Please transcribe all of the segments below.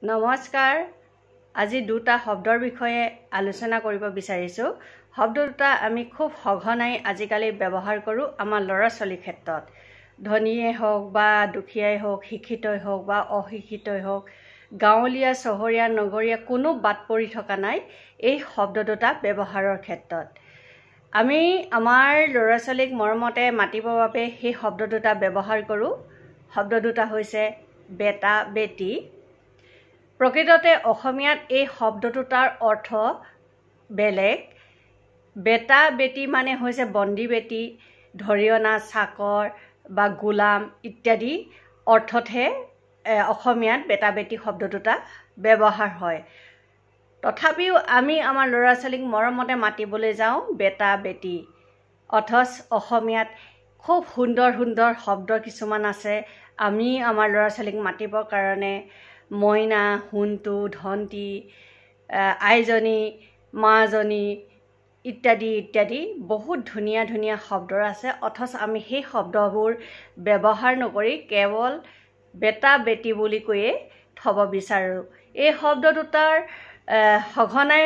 নমস্কাৰ। আজি দুটা শব্দৰ বিষয়ে আলোচনা কৰিব বিচাৰিছো। শব্দ দুটা আমি খুব সঘনাই আজিকালি ব্যৱহাৰ কৰোঁ আমাৰ ল'ৰা-ছোৱালীৰ ক্ষেত্ৰত। ধনীয়ে হওক বা দুখীয়াই হওক, শিক্ষিতই হওক বা অশিক্ষিতই হওক, গাঁৱলীয়া চহৰীয়া নগৰীয়া কোনো বাদ পৰি থকা নাই এই শব্দ দুটা ব্যৱহাৰৰ ক্ষেত্ৰত। আমি আমাৰ ল'ৰা-ছোৱালীক মৰমতে মাতিবৰ বাবে সেই শব্দ দুটা ব্যৱহাৰ কৰোঁ। শব্দ দুটা হৈছে বেটা বেটি। প্ৰকৃততে অসমীয়াত এই শব্দ দুটাৰ অৰ্থ বেলেগ। বেটা বেটি মানে হৈছে বন্দী বেটি, ধৰিঅনা, চাকৰ বা গোলাম ইত্যাদি অৰ্থতহে অসমীয়াত বেটা বেটি শব্দ দুটা ব্যৱহাৰ হয়। তথাপিও আমি আমাৰ ল'ৰা-ছোৱালীক মৰমতে মাতিবলৈ যাওঁ বেটা বেটি। অথচ অসমীয়াত খুব সুন্দৰ সুন্দৰ শব্দ কিছুমান আছে। আমি আমাৰ ল'ৰা-ছোৱালীক মাতিবৰ কাৰণে মইনা, সোণটো, ধন্তি, আইজনী, মাজনী ইত্যাদি ইত্যাদি বহুত ধুনীয়া ধুনীয়া শব্দ আছে। অথচ আমি সেই শব্দবোৰ ব্যৱহাৰ নকৰি কেৱল বেটা বেটি বুলি কৈয়ে থ'ব বিচাৰোঁ। এই শব্দ দুটাৰ সঘনাই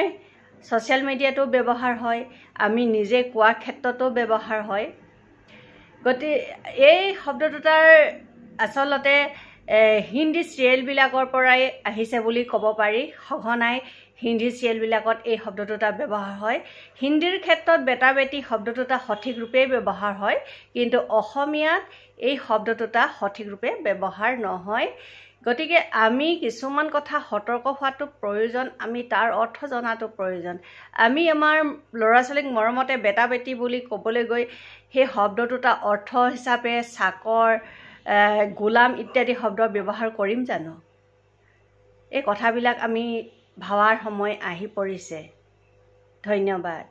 ছ'চিয়েল মিডিয়াতো ব্যৱহাৰ হয়, আমি নিজে কোৱাৰ ক্ষেত্ৰতো ব্যৱহাৰ হয়। গতিকে এই শব্দ দুটাৰ আচলতে হিন্দী চিৰিয়েলবিলাকৰ পৰাই আহিছে বুলি ক'ব পাৰি। সঘনাই হিন্দী চিৰিয়েলবিলাকত এই শব্দ দুটা ব্যৱহাৰ হয়। হিন্দীৰ ক্ষেত্ৰত বেটা বেটি শব্দ দুটা সঠিক ৰূপে ব্যৱহাৰ হয়, কিন্তু অসমীয়াত এই শব্দ দুটা সঠিক ৰূপে ব্যৱহাৰ নহয়। গতিকে আমি কিছুমান কথা সতৰ্ক হোৱাটো প্ৰয়োজন, আমি তাৰ অৰ্থ জনাটো প্ৰয়োজন। আমি আমাৰ ল'ৰা-ছোৱালীক মৰমতে বেটা বেটি বুলি ক'বলৈ গৈ সেই শব্দ দুটা অৰ্থ হিচাপে চাকৰ, গোলাম ইত্যাদি শব্দ ব্যৱহাৰ কৰিম জানো? এই কথাবিলাক আমি ভাবাৰ সময় আহি পৰিছে। ধন্যবাদ।